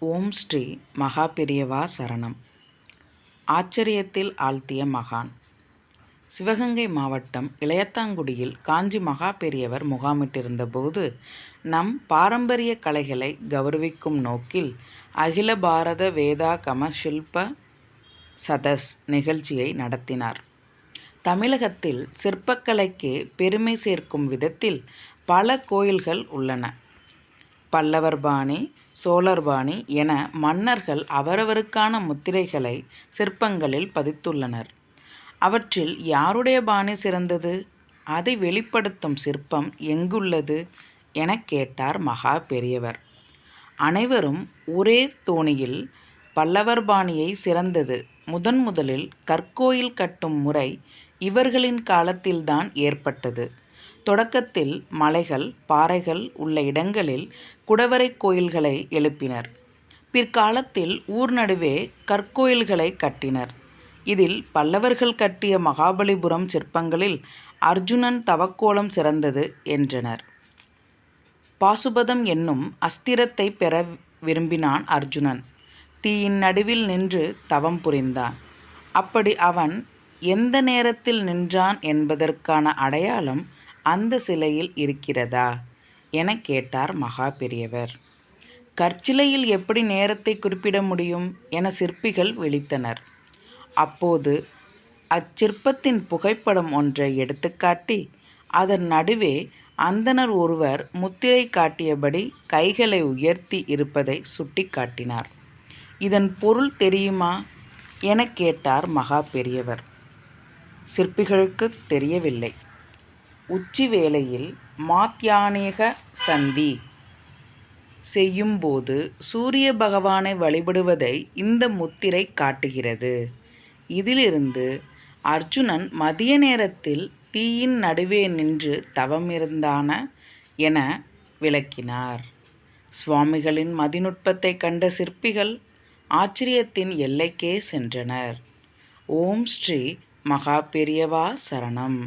ஓம் ஸ்ரீ மகா பெரியவா சரணம். ஆச்சரியத்தில் ஆழ்த்திய மகான். சிவகங்கை மாவட்டம் இளையத்தாங்குடியில் காஞ்சி மகா பெரியவர் முகாமிட்டிருந்த போது நம் பாரம்பரிய கலைகளை கௌரவிக்கும் நோக்கில் அகில பாரத வேதாகம ஷில்ப சதஸ் நிகழ்ச்சியை நடத்தினார். தமிழகத்தில் சிற்பக்கலைக்கு பெருமை சேர்க்கும் விதத்தில் பல கோயில்கள் உள்ளன. பல்லவர் பாணி, சோழர் பாணி என மன்னர்கள் அவரவருக்கான முத்திரைகளை சிற்பங்களில் பதித்துள்ளனர். அவற்றில் யாருடைய பாணி சிறந்தது, அதை வெளிப்படுத்தும் சிற்பம் எங்குள்ளது எனக் கேட்டார் மகா பெரியவர். அனைவரும் ஒரே தோணியில் பல்லவர் பாணியை சிறந்தது. முதலில் கற்கோயில் கட்டும் முறை இவர்களின் காலத்தில்தான் ஏற்பட்டது. தொடக்கத்தில் மலைகள், பாறைகள் உள்ள இடங்களில் குடவரை கோயில்களை எழுப்பினர். பிற்காலத்தில் ஊர் நடுவே கற்கோயில்களை கட்டினர். இதில் பல்லவர்கள் கட்டிய மகாபலிபுரம் சிற்பங்களில் அர்ஜுனன் தவக்கோலம் சிறந்தது என்றனர். பாசுபதம் என்னும் அஸ்திரத்தை பெற விரும்பினான் அர்ஜுனன். தீயின் நடுவில் நின்று தவம் புரிந்தான். அப்படி அவன் எந்த நேரத்தில் நின்றான் என்பதற்கான அடையாளம் அந்த சிலையில் இருக்கிறதா எனக் கேட்டார் மகா பெரியவர். கற்சிலையில் எப்படி நேரத்தை குறிப்பிட முடியும் என சிற்பிகள் விழித்தனர். அப்போது அச்சிற்பத்தின் புகைப்படம் ஒன்றை எடுத்துக்காட்டி அதன் நடுவே அந்தணர் ஒருவர் முத்திரை காட்டியபடி கைகளை உயர்த்தி இருப்பதை சுட்டி காட்டினார். இதன் பொருள் தெரியுமா எனக் கேட்டார் மகா பெரியவர். சிற்பிகளுக்கு தெரியவில்லை. உச்சி வேளையில் மாத்யானேக சந்தி செய்யும்போது சூரிய பகவானை வழிபடுவதை இந்த முத்திரை காட்டுகிறது. இதிலிருந்து அர்ஜுனன் மதிய நேரத்தில் தீயின் நடுவே நின்று தவமிருந்தான என விளக்கினார். சுவாமிகளின் மதிநுட்பத்தை கண்ட சிற்பிகள் ஆச்சரியத்தின் எல்லைக்கே சென்றனர். ஓம் ஸ்ரீ மகா பெரியவா சரணம்.